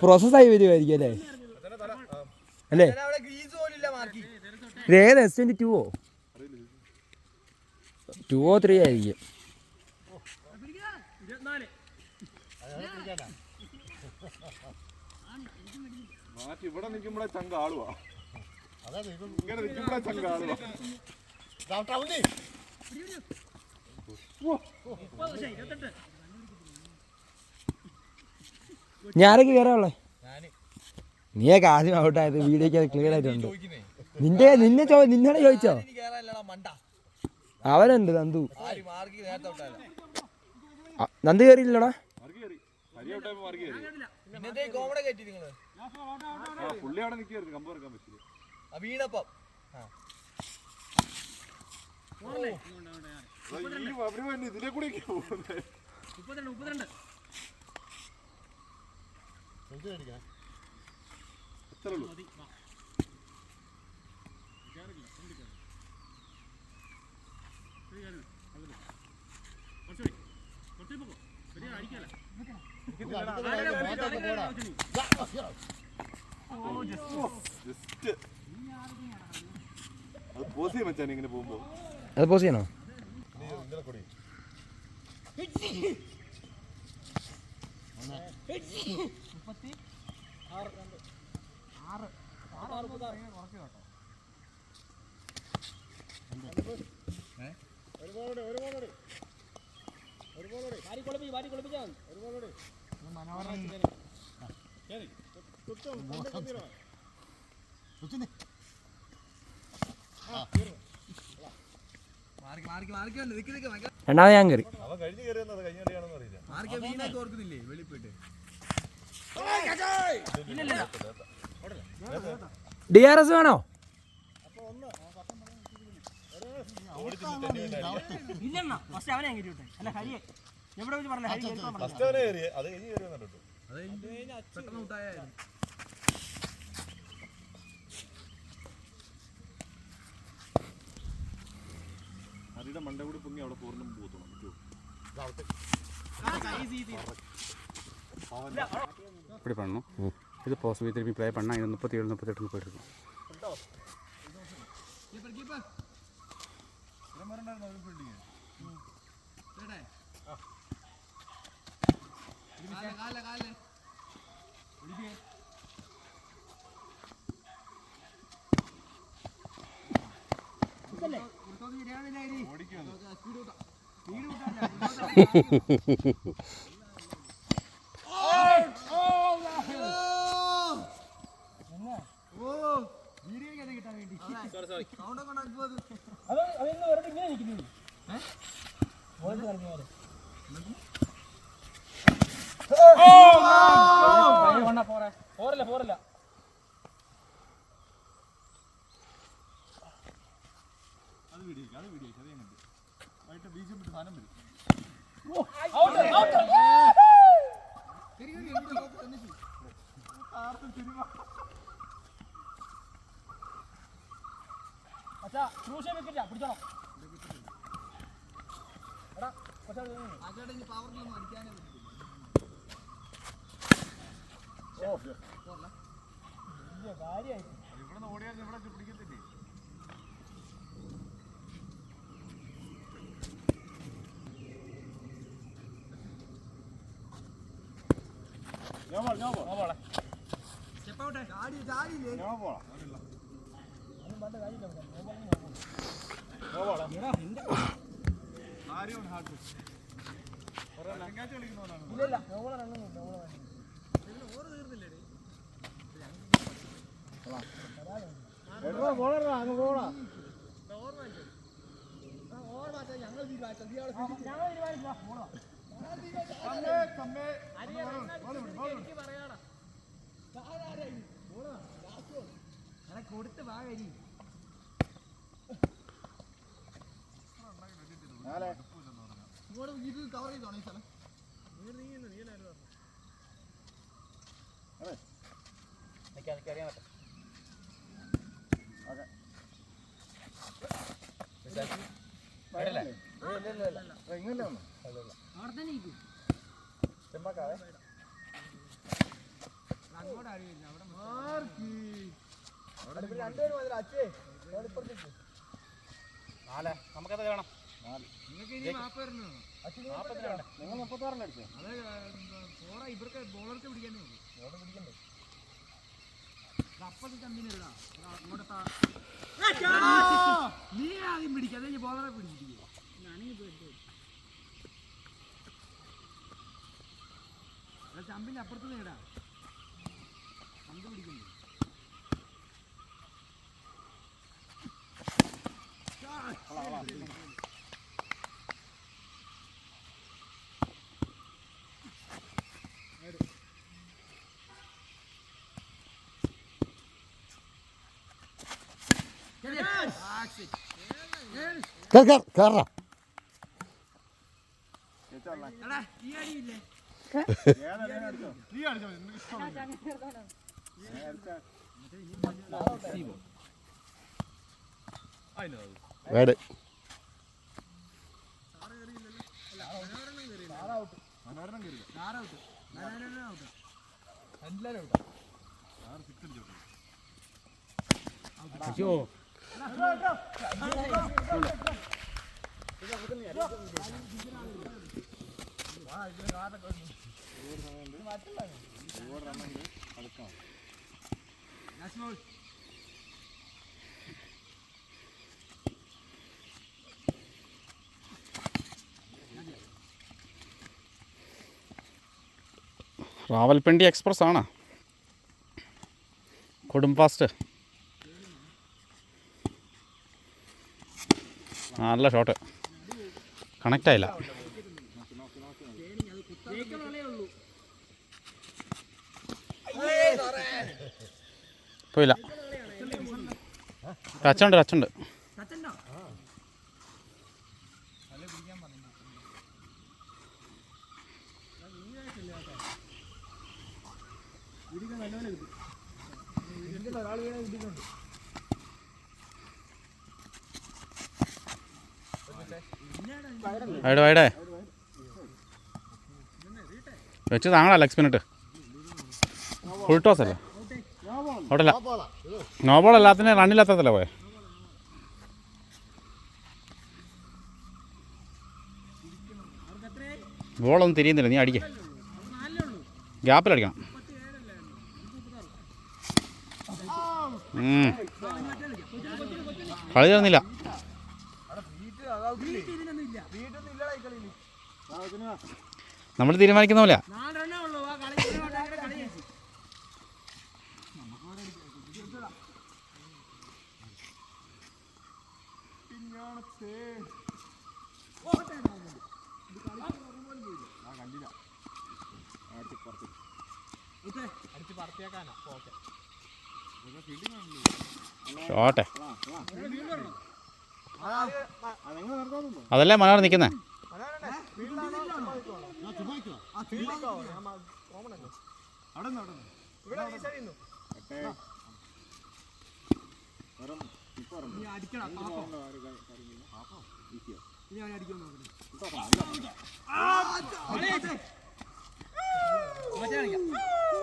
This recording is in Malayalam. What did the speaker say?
പ്രോസസ്സായി വരുമായിരിക്കും അല്ലേ അല്ലേ? ഏത് S22 2 3 ആയിരിക്കും. ഇവിടെ നിൽക്കുമ്പോഴേ ചങ്ക ആളുവാ, ഇങ്ങനെ നിൽക്കുമ്പോഴേ ചങ്ക ആളുവാ. ഞാനൊക്കെ കയറാനുള്ളേ. നീയൊക്കെ ആദ്യം ഔട്ടായത്. വീഡിയോക്ക് അത് ക്ലിയർ ആയിട്ടുണ്ട്. നിന്നോട് ചോദിച്ചോ? അവനുണ്ട് നന്ദു. നന്ദു കയറിയില്ലടാ. ഇതിലെ കൂടെ അത് പോസ് ചെയ്യാൻ വെച്ചാൽ ഇങ്ങനെ പോകുമ്പോ അത് പോസ് ചെയ്യണോ? രണ്ടാമത് ഞാൻ കയറി. DRS വേണോ? അതിന്റെ മണ്ട കൂടി പൊങ്ങി അവിടെ പൂർണ്ണം പോകണം. இப்படி பண்ணணும். இது போஸ் திருப்பி ப்ளே பண்ணால் இது 37 38 போயிட்டுருக்கும். പോരല്ല പിടിച്ചോണം. ഇവിടെ ഓടിയാൽ ഇവിടെ പിടിക്കത്തില്ലേ? കൊടുത്ത് വാങ്ങി ഇത് കവർ ചെയ്തോണേ സ്ഥലം അറിയാൻ പറ്റും. തെങ്ങല്ലേ വന്നു ചെമ്പാക്കാവേ നമുക്കത് വേണം. നിങ്ങൾ 36 അടിച്ചോ? ഇവർക്ക് ബോളർക്ക് പിടിക്കാനേ ഉള്ളൂ. പിടിക്കണ്ടേ നീ ആദ്യം പിടിക്കാതെ ബോളറെ പിടിച്ചിരിക്കും. ചമ്പിന്റെ അപ്പുറത്ത് നേടാ ചമ്പ് പിടിക്കണ്ടേ. കേറാ വേട് അയ്യോ റാവൽപിണ്ടി എക്സ്പ്രസ് ആണ് കൊടും ഫാസ്റ്റ്. നല്ല ഷോട്ട് കണക്റ്റ് ആയില്ല. പോയില്ല. ടച്ചുണ്ട് ടച്ചുണ്ട്. വൈഡ് വൈഡേ വെച്ച് താങ്കളാ ലെഗ് സ്പിന്നിട്ട് ഫുൾ ടോസ് അല്ലേ അവിടെ അല്ല നോ ബോൾ എല്ലാത്തിനും റണ്ണിലെത്തത്തില്ല പോയെ. ബോളൊന്നും തിരിയുന്നില്ല, നീ അടിക്കുക, ഗ്യാപ്പിലടിക്കണം. കളി തീർന്നില്ല. നമ്മൾ തീരുമാനിക്കുന്ന പോലെ. ഷോട്ടെ അതല്ലേ മനോഹർ നിൽക്കുന്നേ. അടിക്കണം